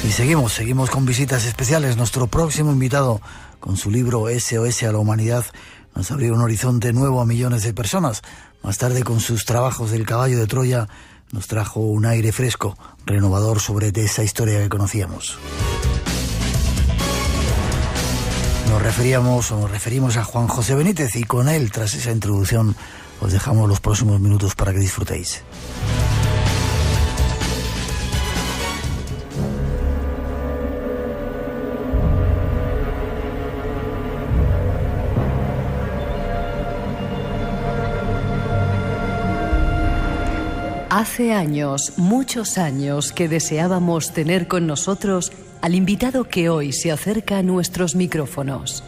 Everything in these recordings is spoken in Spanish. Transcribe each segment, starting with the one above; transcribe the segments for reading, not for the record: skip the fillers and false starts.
Y seguimos con visitas especiales. Nuestro próximo invitado, con su libro SOS a la Humanidad, nos abrió un horizonte nuevo a millones de personas. Más tarde, con sus trabajos del caballo de Troya, nos trajo un aire fresco, renovador sobre esa historia que conocíamos. Nos referimos a Juan José Benítez, y con él, tras esa introducción, os dejamos los próximos minutos para que disfrutéis. Hace años, muchos años, que deseábamos tener con nosotros al invitado que hoy se acerca a nuestros micrófonos.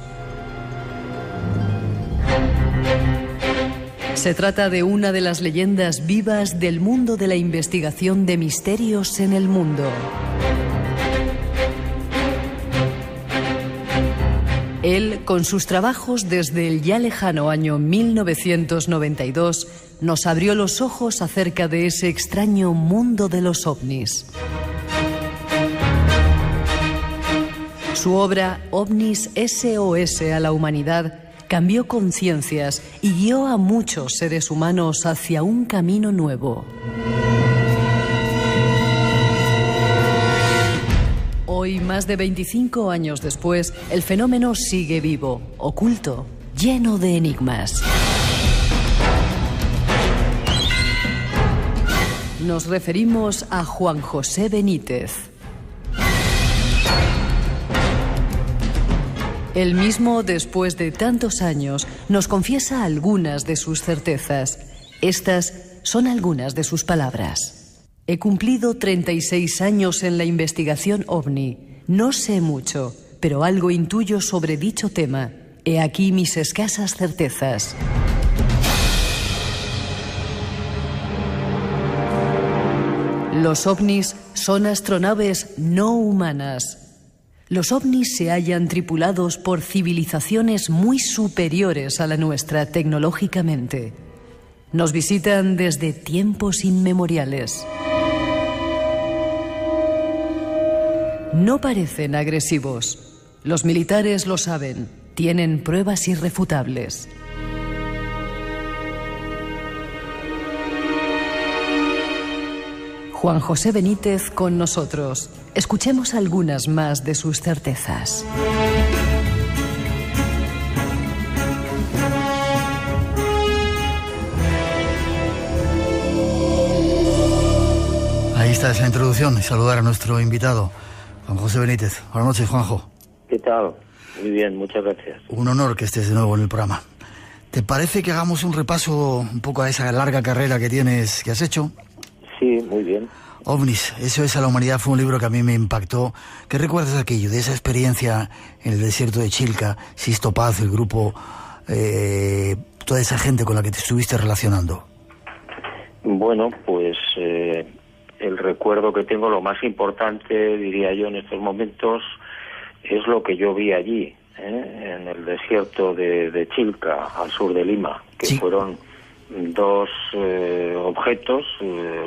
Se trata de una de las leyendas vivas del mundo de la investigación de misterios en el mundo. Él, con sus trabajos desde el ya lejano año 1992, nos abrió los ojos acerca de ese extraño mundo de los ovnis. Su obra, OVNIS SOS a la Humanidad, cambió conciencias y guió a muchos seres humanos hacia un camino nuevo. Hoy, más de 25 años después, el fenómeno sigue vivo, oculto, lleno de enigmas. Nos referimos a Juan José Benítez. Él mismo, después de tantos años, nos confiesa algunas de sus certezas. Estas son algunas de sus palabras. He cumplido 36 años en la investigación OVNI. No sé mucho, pero algo intuyo sobre dicho tema. He aquí mis escasas certezas. Los ovnis son astronaves no humanas. Los ovnis se hallan tripulados por civilizaciones muy superiores a la nuestra tecnológicamente. Nos visitan desde tiempos inmemoriales. No parecen agresivos. Los militares lo saben. Tienen pruebas irrefutables. Juan José Benítez con nosotros. Escuchemos algunas más de sus certezas. Ahí está esa introducción, y saludar a nuestro invitado, Juan José Benítez. Buenas noches, Juanjo. ¿Qué tal? Muy bien, muchas gracias. Un honor que estés de nuevo en el programa. ¿Te parece que hagamos un repaso un poco a esa larga carrera que has hecho? Sí, muy bien. OVNIS, SOS a la Humanidad, fue un libro que a mí me impactó. ¿Qué recuerdas de aquello, de esa experiencia en el desierto de Chilca, Sisto Paz, el grupo, toda esa gente con la que te estuviste relacionando? Bueno, pues el recuerdo que tengo, lo más importante, diría yo, en estos momentos, es lo que yo vi allí, en el desierto de Chilca, al sur de Lima, que sí. Fueron dos objetos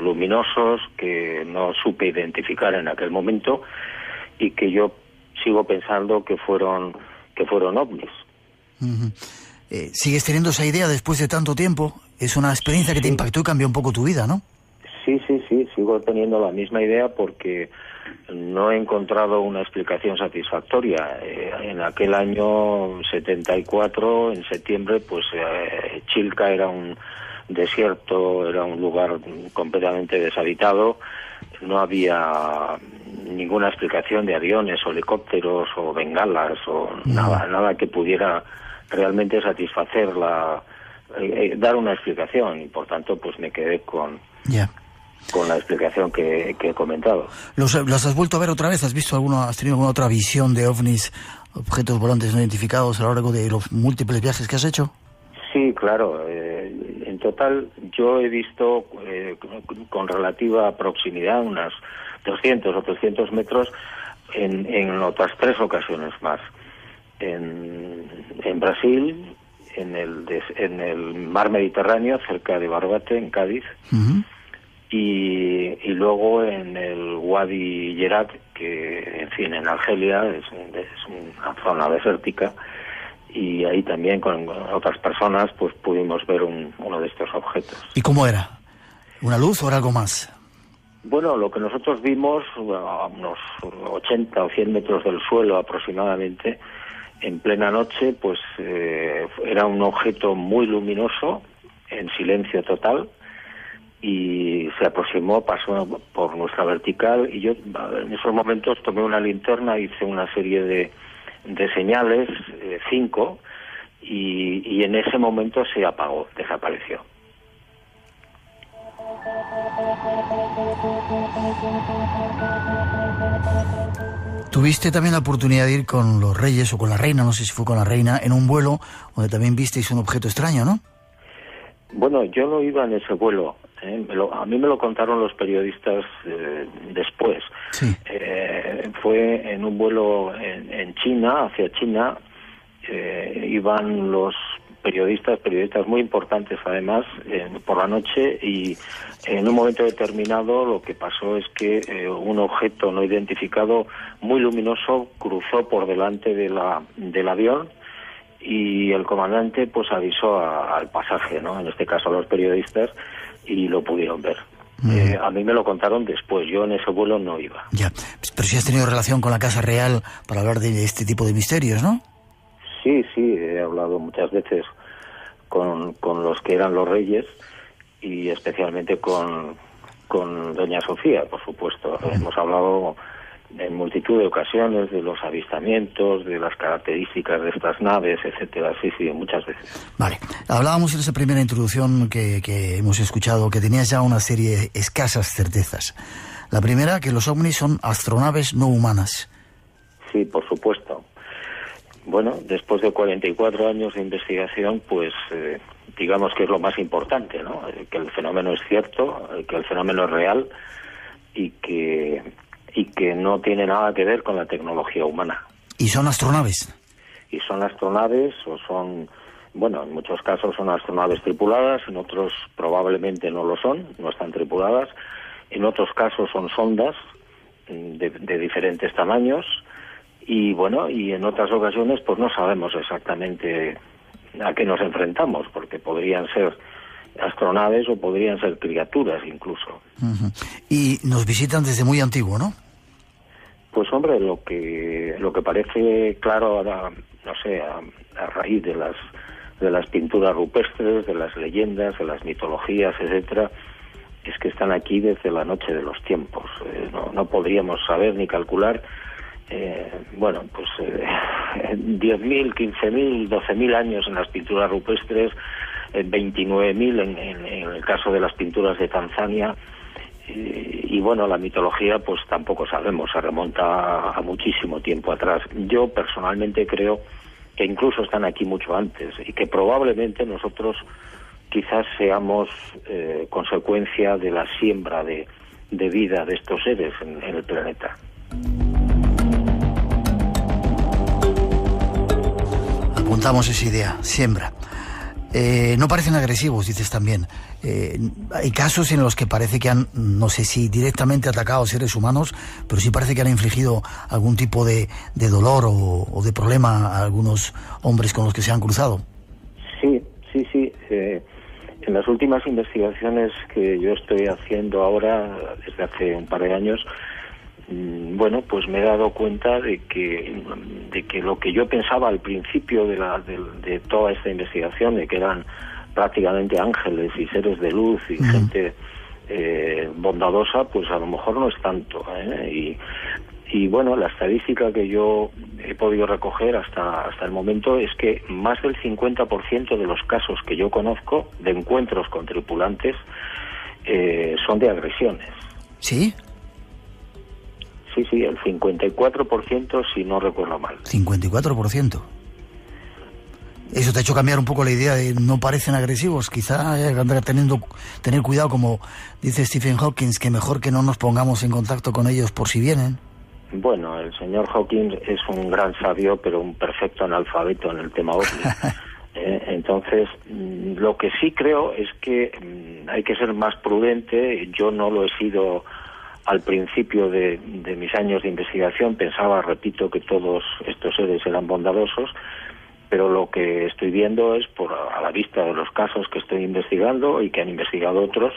luminosos que no supe identificar en aquel momento y que yo sigo pensando que fueron ovnis. Uh-huh. ¿Sigues teniendo esa idea después de tanto tiempo? Es una experiencia que te impactó y cambió un poco tu vida, ¿no? Sí, sigo teniendo la misma idea porque no he encontrado una explicación satisfactoria. En aquel año 74, en septiembre, pues Chilca era un desierto, era un lugar completamente deshabitado. No había ninguna explicación de aviones o helicópteros o bengalas o nada que pudiera realmente satisfacer dar una explicación, y por tanto pues me quedé con la explicación que he comentado. ¿Los has vuelto a ver otra vez? ¿Has tenido alguna otra visión de ovnis, objetos volantes no identificados, a lo largo de los múltiples viajes que has hecho? Sí, claro. En total yo he visto con relativa proximidad, unas 200 o 300 metros, en otras 3 ocasiones más. En Brasil, en el mar Mediterráneo, cerca de Barbate, en Cádiz. Uh-huh. Y luego en el Wadi Yerat, que fin, en Argelia, es una zona desértica, y ahí también con otras personas pues pudimos ver uno de estos objetos. ¿Y cómo era? ¿Una luz o era algo más? Bueno, lo que nosotros vimos a unos 80 o 100 metros del suelo aproximadamente, en plena noche, pues era un objeto muy luminoso, en silencio total, y se aproximó, pasó por nuestra vertical, y yo en esos momentos tomé una linterna, hice una serie de señales, 5, y en ese momento se apagó, desapareció. Tuviste también la oportunidad de ir con los reyes o con la reina, no sé si fue con la reina, en un vuelo donde también visteis un objeto extraño, ¿no? Bueno, yo no iba en ese vuelo. A mí me lo contaron los periodistas después. Sí. Fue en un vuelo en China, hacia China. Iban los periodistas muy importantes además, por la noche, y en un momento determinado lo que pasó es que un objeto no identificado muy luminoso cruzó por delante del avión, y el comandante pues avisó al pasaje, ¿no? En este caso a los periodistas, y lo pudieron ver. A mí me lo contaron después, yo en ese vuelo no iba. Ya, pero si has tenido relación con la Casa Real para hablar de este tipo de misterios, ¿no? Sí, he hablado muchas veces con los que eran los reyes, y especialmente con doña Sofía, por supuesto. Hemos hablado en multitud de ocasiones de los avistamientos, de las características de estas naves, etcétera. Sí, muchas veces. Vale. Hablábamos en esa primera introducción que hemos escuchado que tenías ya una serie de escasas certezas. La primera, que los ovnis son astronaves no humanas. Sí, por supuesto. Bueno, después de 44 años de investigación, pues digamos que es lo más importante, ¿no? Que el fenómeno es cierto, que el fenómeno es real, y que no tiene nada que ver con la tecnología humana. ¿Y son astronaves? Y son astronaves, o son, bueno, en muchos casos son astronaves tripuladas, en otros probablemente no lo son, no están tripuladas, en otros casos son sondas de diferentes tamaños, y bueno, y en otras ocasiones pues no sabemos exactamente a qué nos enfrentamos, porque podrían ser astronaves o podrían ser criaturas incluso. Uh-huh. Y nos visitan desde muy antiguo, ¿no? Pues hombre, lo que parece claro ahora, no sé, a raíz de las pinturas rupestres, de las leyendas, de las mitologías, etcétera, es que están aquí desde la noche de los tiempos. No podríamos saber ni calcular, bueno, pues 10.000, 15.000, 12.000 años en las pinturas rupestres, 29.000 en el caso de las pinturas de Tanzania, y bueno, la mitología pues tampoco sabemos, se remonta a muchísimo tiempo atrás. Yo personalmente creo que incluso están aquí mucho antes, y que probablemente nosotros quizás seamos consecuencia de la siembra de vida de estos seres en el planeta. Apuntamos esa idea, siembra. No parecen agresivos, dices también. Hay casos en los que parece que han, no sé si directamente atacado a seres humanos, pero sí parece que han infligido algún tipo de dolor o de problema a algunos hombres con los que se han cruzado. Sí. En las últimas investigaciones que yo estoy haciendo ahora, desde hace un par de años, bueno, pues me he dado cuenta de que lo que yo pensaba al principio de toda esta investigación, de que eran prácticamente ángeles y seres de luz y gente bondadosa, pues a lo mejor no es tanto, y bueno, la estadística que yo he podido recoger hasta el momento es que más del 50% de los casos que yo conozco de encuentros con tripulantes son de agresiones. ¿Sí? Sí, el 54%, si no recuerdo mal. 54%. Eso te ha hecho cambiar un poco la idea de no parecen agresivos. Quizá haya que tener cuidado, como dice Stephen Hawking, que mejor que no nos pongamos en contacto con ellos por si vienen. Bueno, el señor Hawking es un gran sabio, pero un perfecto analfabeto en el tema ovni. Entonces, lo que sí creo es que hay que ser más prudente. Yo no lo he sido al principio de mis años de investigación pensaba, repito, que todos estos seres eran bondadosos, pero lo que estoy viendo es, a la vista de los casos que estoy investigando y que han investigado otros,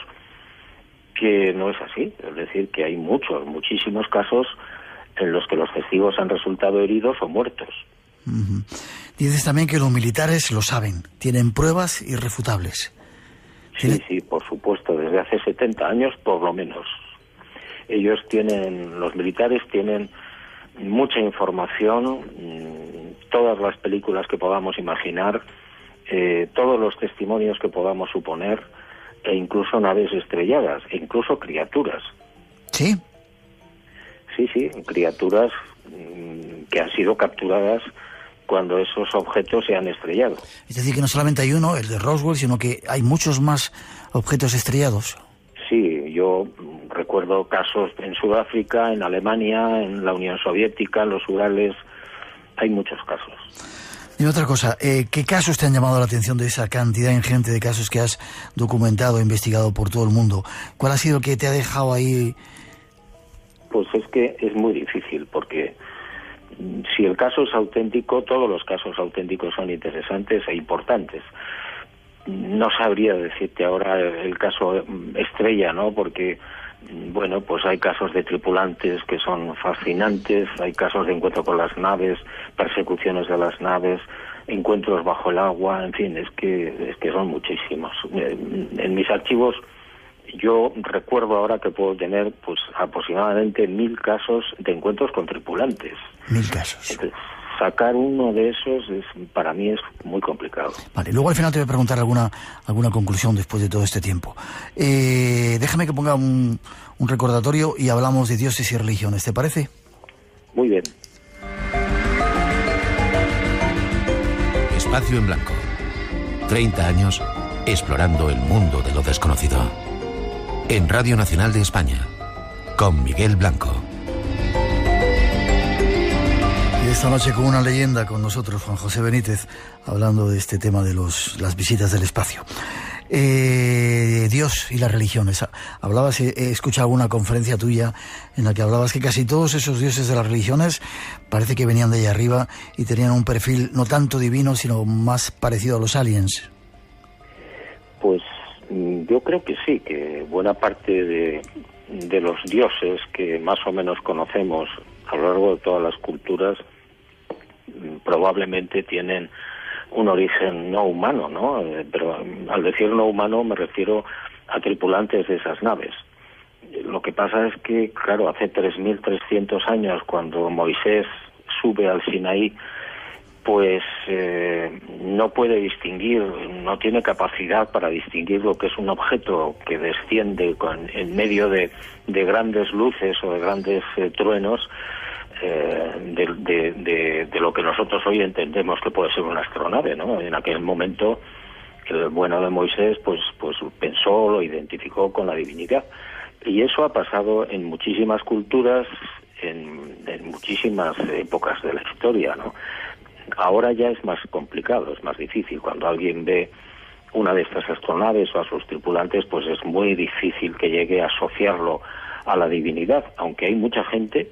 que no es así. Es decir, que hay muchísimos casos en los que los testigos han resultado heridos o muertos. Uh-huh. Dices también que los militares lo saben, tienen pruebas irrefutables. Sí, por supuesto, desde hace 70 años por lo menos. Los militares tienen mucha información, todas las películas que podamos imaginar, todos los testimonios que podamos suponer, e incluso naves estrelladas, e incluso criaturas. ¿Sí? Sí, criaturas que han sido capturadas cuando esos objetos se han estrellado. Es decir, que no solamente hay uno, el de Roswell, sino que hay muchos más objetos estrellados. Sí, yo recuerdo casos en Sudáfrica, en Alemania, en la Unión Soviética, en los Urales. Hay muchos casos. Y otra cosa, ¿qué casos te han llamado la atención de esa cantidad ingente de casos que has documentado e investigado por todo el mundo? ¿Cuál ha sido el que te ha dejado ahí? Pues es que es muy difícil, porque si el caso es auténtico, todos los casos auténticos son interesantes e importantes. No sabría decirte ahora el caso estrella, ¿no? Porque, bueno, pues hay casos de tripulantes que son fascinantes, hay casos de encuentro con las naves, persecuciones de las naves, encuentros bajo el agua, en fin, es que son muchísimos. En mis archivos yo recuerdo ahora que puedo tener pues aproximadamente 1000 casos de encuentros con tripulantes. 1000 casos. Entonces, sacar uno de esos para mí es muy complicado. Vale, luego al final te voy a preguntar alguna conclusión después de todo este tiempo. Déjame que ponga un recordatorio y hablamos de dioses y religiones, ¿te parece? Muy bien. Espacio en Blanco. 30 años explorando el mundo de lo desconocido. En Radio Nacional de España, con Miguel Blanco. Y esta noche con una leyenda con nosotros, Juan José Benítez, hablando de este tema de las visitas del espacio. Dios y las religiones. Hablabas, he escuchado una conferencia tuya en la que hablabas que casi todos esos dioses de las religiones parece que venían de allá arriba y tenían un perfil no tanto divino, sino más parecido a los aliens. Pues yo creo que sí, que buena parte de los dioses que más o menos conocemos a lo largo de todas las culturas probablemente tienen un origen no humano, ¿no? Pero al decir no humano me refiero a tripulantes de esas naves. Lo que pasa es que, claro, hace 3.300 años, cuando Moisés sube al Sinaí, pues no puede distinguir, no tiene capacidad para distinguir lo que es un objeto que desciende en medio de grandes luces o de grandes truenos, de lo que nosotros hoy entendemos que puede ser una astronave, ¿no? En aquel momento el bueno de Moisés pues pensó, lo identificó con la divinidad, y eso ha pasado en muchísimas culturas, en muchísimas épocas de la historia, ¿no? Ahora ya es más complicado, es más difícil. Cuando alguien ve una de estas astronaves o a sus tripulantes, pues es muy difícil que llegue a asociarlo a la divinidad, aunque hay mucha gente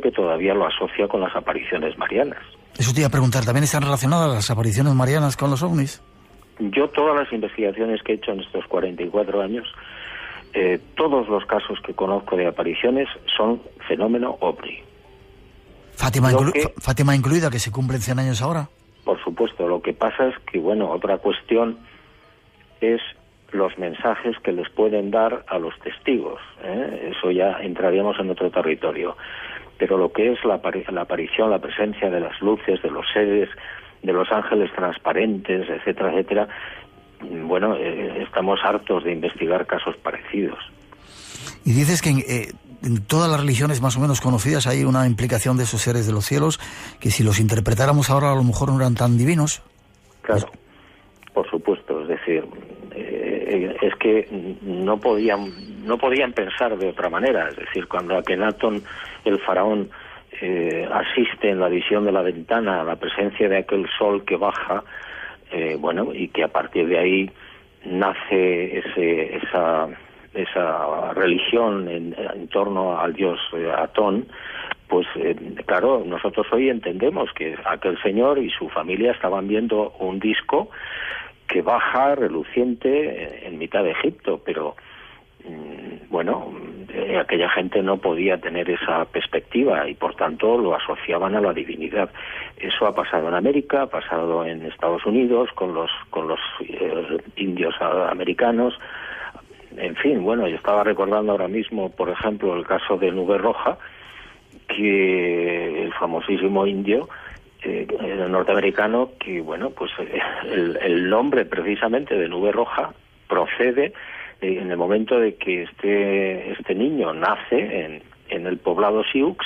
que todavía lo asocia con las apariciones marianas. Eso te iba a preguntar, ¿también están relacionadas las apariciones marianas con los ovnis? Yo todas las investigaciones que he hecho en estos 44 años, todos los casos que conozco de apariciones son fenómeno ovni. Fátima incluida, que se cumplen 100 años ahora. Por supuesto, lo que pasa es que, bueno, otra cuestión es los mensajes que les pueden dar a los testigos, ¿eh? Eso ya entraríamos en otro territorio. Pero lo que es la aparición, la presencia de las luces, de los seres, de los ángeles transparentes, etcétera, etcétera, bueno, estamos hartos de investigar casos parecidos. Y dices que en todas las religiones más o menos conocidas hay una implicación de esos seres de los cielos, que si los interpretáramos ahora a lo mejor no eran tan divinos. Claro, por supuesto, es decir, es que no podían pensar de otra manera. Es decir, cuando Akenatón, el faraón, asiste en la visión de la ventana a la presencia de aquel sol que baja, bueno, y que a partir de ahí nace esa religión en torno al dios Atón, pues claro, nosotros hoy entendemos que aquel señor y su familia estaban viendo un disco que baja reluciente en mitad de Egipto, pero bueno, aquella gente no podía tener esa perspectiva y por tanto lo asociaban a la divinidad. Eso ha pasado en América, ha pasado en Estados Unidos con los indios americanos. En fin, bueno, yo estaba recordando ahora mismo, por ejemplo, el caso de Nube Roja, que el famosísimo indio norteamericano, que bueno, pues el nombre precisamente de Nube Roja procede en el momento de que este niño nace en el poblado Sioux,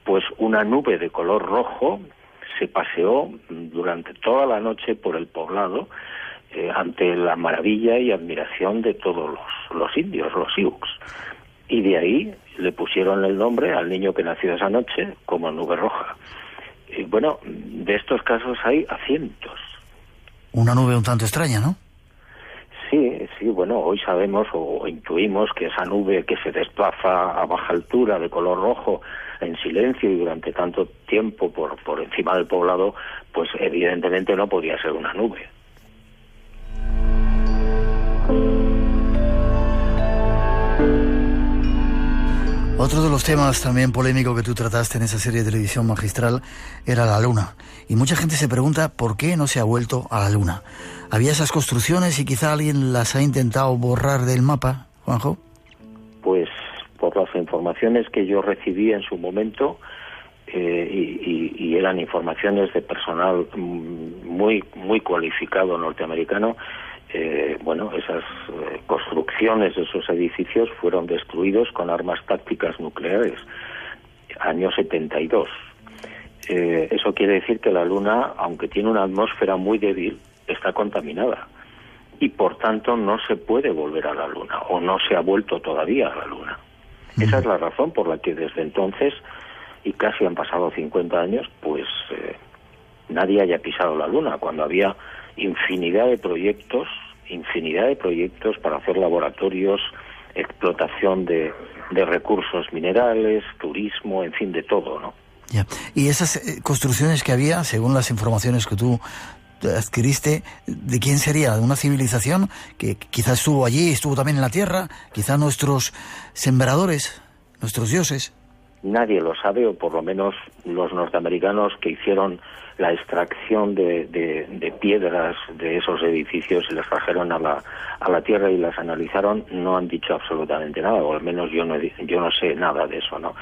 pues una nube de color rojo se paseó durante toda la noche por el poblado ante la maravilla y admiración de todos los indios, los Sioux. Y de ahí le pusieron el nombre al niño que nació esa noche como Nube Roja. Y bueno, de estos casos hay a cientos. Una nube un tanto extraña, ¿no? Sí, bueno, hoy sabemos o intuimos que esa nube que se desplaza a baja altura de color rojo en silencio y durante tanto tiempo por encima del poblado, pues evidentemente no podía ser una nube. Otro de los temas también polémico que tú trataste en esa serie de televisión magistral era la Luna. Y mucha gente se pregunta por qué no se ha vuelto a la Luna. ¿Había esas construcciones y quizá alguien las ha intentado borrar del mapa, Juanjo? Pues por las informaciones que yo recibí en su momento, y eran informaciones de personal muy cualificado norteamericano, bueno, esas construcciones de esos edificios fueron destruidos con armas tácticas nucleares, año 72. Eso quiere decir que la Luna, aunque tiene una atmósfera muy débil, está contaminada y por tanto no se puede volver a la Luna, o no se ha vuelto todavía a la Luna. Esa es la razón por la que desde entonces, y casi han pasado 50 años, pues nadie haya pisado la Luna, cuando había infinidad de proyectos para hacer laboratorios, explotación de recursos minerales, turismo, en fin, de todo, ¿no? Ya. Y esas construcciones que había, según las informaciones que tú adquiriste, ¿de quién sería? ¿De una civilización que quizás estuvo allí, estuvo también en la Tierra? ¿Quizás nuestros sembradores, nuestros dioses? Nadie lo sabe, o por lo menos los norteamericanos que hicieron la extracción de piedras de esos edificios y las trajeron a la Tierra y las analizaron, no han dicho absolutamente nada, o al menos yo no sé nada de eso, ¿no?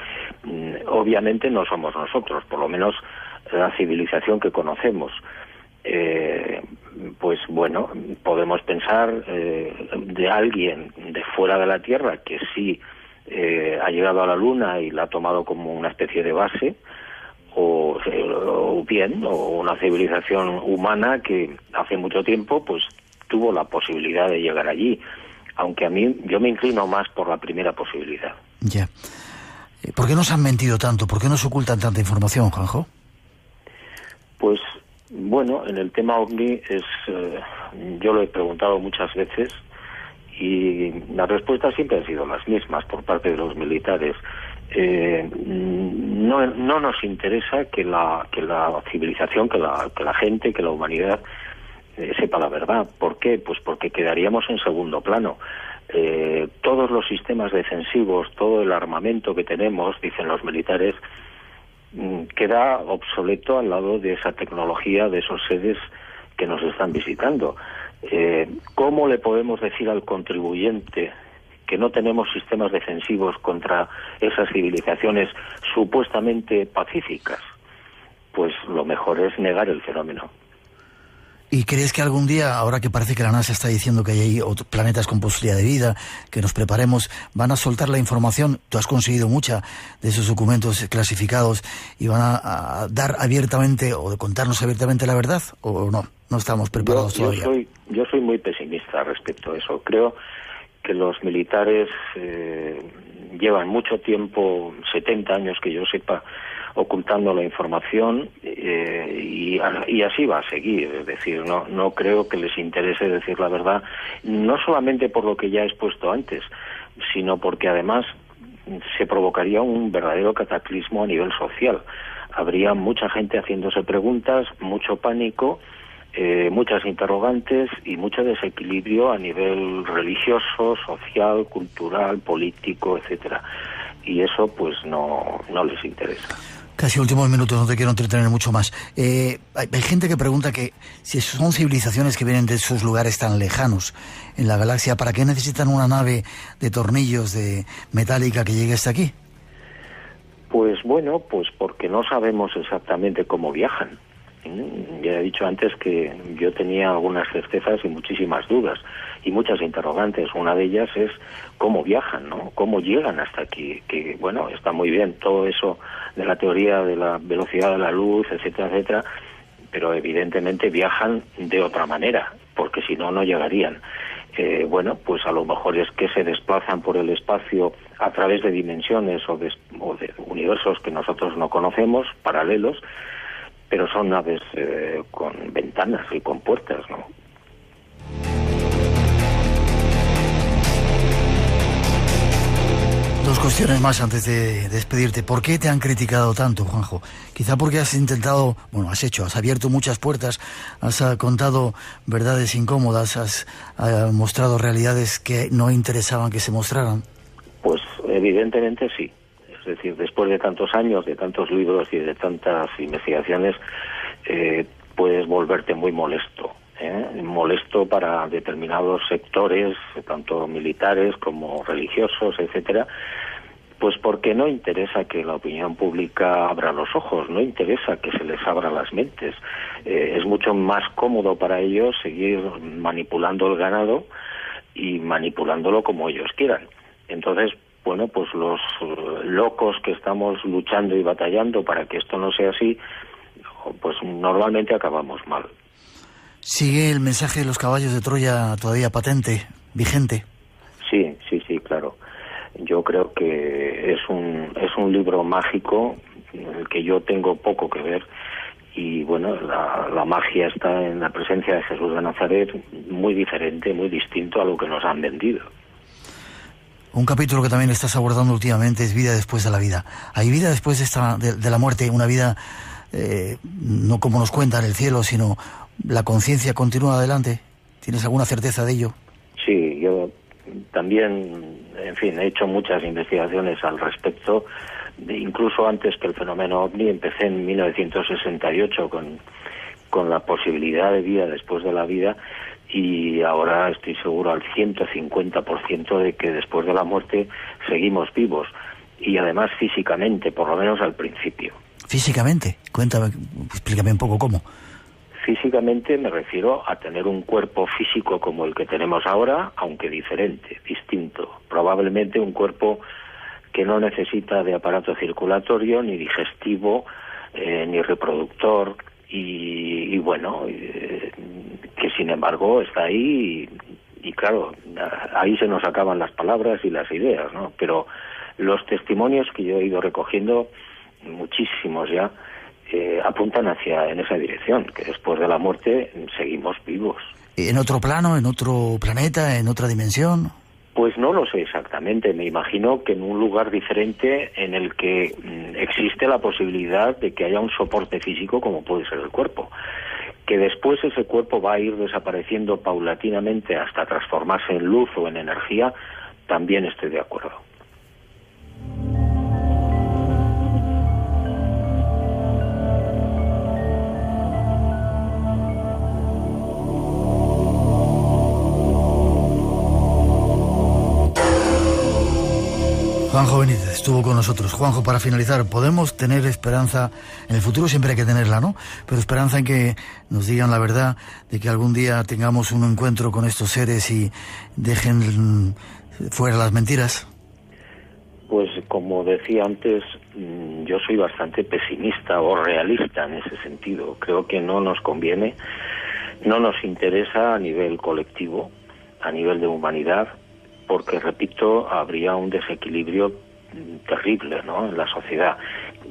Obviamente no somos nosotros, por lo menos la civilización que conocemos. Pues bueno, podemos pensar de alguien de fuera de la Tierra que sí ha llegado a la Luna y la ha tomado como una especie de base, o una civilización humana que hace mucho tiempo pues tuvo la posibilidad de llegar allí, aunque yo me inclino más por la primera posibilidad. Ya. ¿Por qué nos han mentido tanto? ¿Por qué nos ocultan tanta información, Juanjo? Pues bueno, en el tema OVNI yo lo he preguntado muchas veces y las respuestas siempre han sido las mismas por parte de los militares. No nos interesa que la civilización, que la gente, que la humanidad sepa la verdad. ¿Por qué? Pues porque quedaríamos en segundo plano. Todos los sistemas defensivos, todo el armamento que tenemos, dicen los militares, queda obsoleto al lado de esa tecnología, de esos seres que nos están visitando. ¿Cómo le podemos decir al contribuyente que no tenemos sistemas defensivos contra esas civilizaciones supuestamente pacíficas? Pues lo mejor es negar el fenómeno. ¿Y crees que algún día, ahora que parece que la NASA está diciendo que hay planetas con posibilidad de vida, que nos preparemos, van a soltar la información? Tú has conseguido mucha de esos documentos clasificados y van a dar abiertamente o contarnos abiertamente la verdad, ¿o no? No estamos preparados todavía. Yo soy muy pesimista respecto a eso. Creo que los militares llevan mucho tiempo, 70 años que yo sepa, ocultando la información, y así va a seguir. Es decir, no creo que les interese decir la verdad, no solamente por lo que ya he expuesto antes, sino porque además se provocaría un verdadero cataclismo a nivel social. Habría mucha gente haciéndose preguntas, mucho pánico, muchas interrogantes y mucho desequilibrio a nivel religioso, social, cultural, político, etcétera. Y eso pues no les interesa. Casi últimos minutos, no te quiero entretener mucho más. Hay gente que pregunta que si son civilizaciones que vienen de esos lugares tan lejanos en la galaxia, ¿para qué necesitan una nave de tornillos de metálica que llegue hasta aquí? Pues bueno, pues porque no sabemos exactamente cómo viajan. Ya he dicho antes que yo tenía algunas certezas y muchísimas dudas y muchas interrogantes. Una de ellas es cómo viajan, ¿no? Cómo llegan hasta aquí. Que bueno, está muy bien todo eso de la teoría de la velocidad de la luz, etcétera, etcétera, pero evidentemente viajan de otra manera, porque si no, no llegarían. Bueno, pues a lo mejor es que se desplazan por el espacio a través de dimensiones o de universos que nosotros no conocemos, paralelos, pero son naves con ventanas y con puertas, ¿no? Dos cuestiones más antes de despedirte. ¿Por qué te han criticado tanto, Juanjo? Quizá porque has intentado, has abierto muchas puertas, has contado verdades incómodas, has mostrado realidades que no interesaban que se mostraran. Pues evidentemente sí. Es decir, después de tantos años, de tantos libros y de tantas investigaciones, puedes volverte muy molesto. Molesto para determinados sectores, tanto militares como religiosos, etcétera, pues porque no interesa que la opinión pública abra los ojos, no interesa que se les abra las mentes. Es mucho más cómodo para ellos seguir manipulando el ganado y manipulándolo como ellos quieran. Entonces, bueno, pues los locos que estamos luchando y batallando para que esto no sea así, pues normalmente acabamos mal. ¿Sigue el mensaje de los caballos de Troya todavía patente, vigente? Sí, claro. Yo creo que es un libro mágico en el que yo tengo poco que ver y bueno, la magia está en la presencia de Jesús de Nazaret, muy diferente, muy distinto a lo que nos han vendido. Un capítulo que también estás abordando últimamente es vida después de la vida. ¿Hay vida después de la muerte? Una vida no como nos cuentan el cielo, sino la conciencia continúa adelante. ¿Tienes alguna certeza de ello? Sí, yo también, en fin, he hecho muchas investigaciones al respecto. Incluso antes que el fenómeno OVNI, empecé en 1968 con la posibilidad de vida después de la vida. Y ahora estoy seguro al 150% de que después de la muerte seguimos vivos. Y además físicamente, por lo menos al principio. ¿Físicamente? Cuéntame, explícame un poco cómo. Físicamente me refiero a tener un cuerpo físico como el que tenemos ahora, aunque diferente, distinto. Probablemente un cuerpo que no necesita de aparato circulatorio, ni digestivo, ni reproductor, y bueno, que sin embargo está ahí y claro, ahí se nos acaban las palabras y las ideas, ¿no? Pero los testimonios que yo he ido recogiendo, muchísimos ya, apuntan en esa dirección, que después de la muerte seguimos vivos. ¿En otro plano, en otro planeta, en otra dimensión? Pues no lo sé exactamente, me imagino que en un lugar diferente en el que existe la posibilidad de que haya un soporte físico como puede ser el cuerpo. Que después ese cuerpo va a ir desapareciendo paulatinamente hasta transformarse en luz o en energía, también estoy de acuerdo. Juanjo Benítez estuvo con nosotros. Juanjo, para finalizar, podemos tener esperanza, en el futuro siempre hay que tenerla, ¿no? Pero esperanza en que nos digan la verdad, de que algún día tengamos un encuentro con estos seres y dejen fuera las mentiras. Pues como decía antes, yo soy bastante pesimista o realista en ese sentido. Creo que no nos conviene, no nos interesa a nivel colectivo, a nivel de humanidad, porque, repito, habría un desequilibrio terrible, ¿no?, en la sociedad.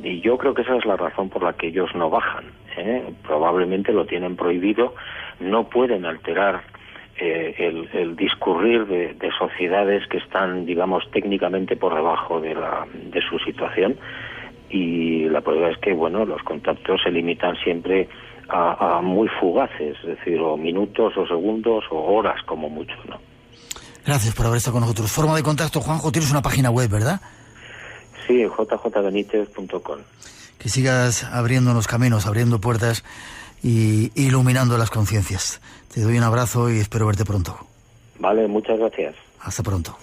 Y yo creo que esa es la razón por la que ellos no bajan, ¿eh? Probablemente lo tienen prohibido, no pueden alterar el discurrir de sociedades que están, digamos, técnicamente por debajo de su situación, y la prueba es que, bueno, los contactos se limitan siempre a muy fugaces, es decir, o minutos o segundos o horas como mucho, ¿no? Gracias por haber estado con nosotros. Forma de contacto, Juanjo, tienes una página web, ¿verdad? Sí, jjbenitez.com. Que sigas abriéndonos caminos, abriendo puertas y iluminando las conciencias. Te doy un abrazo y espero verte pronto. Vale, muchas gracias. Hasta pronto.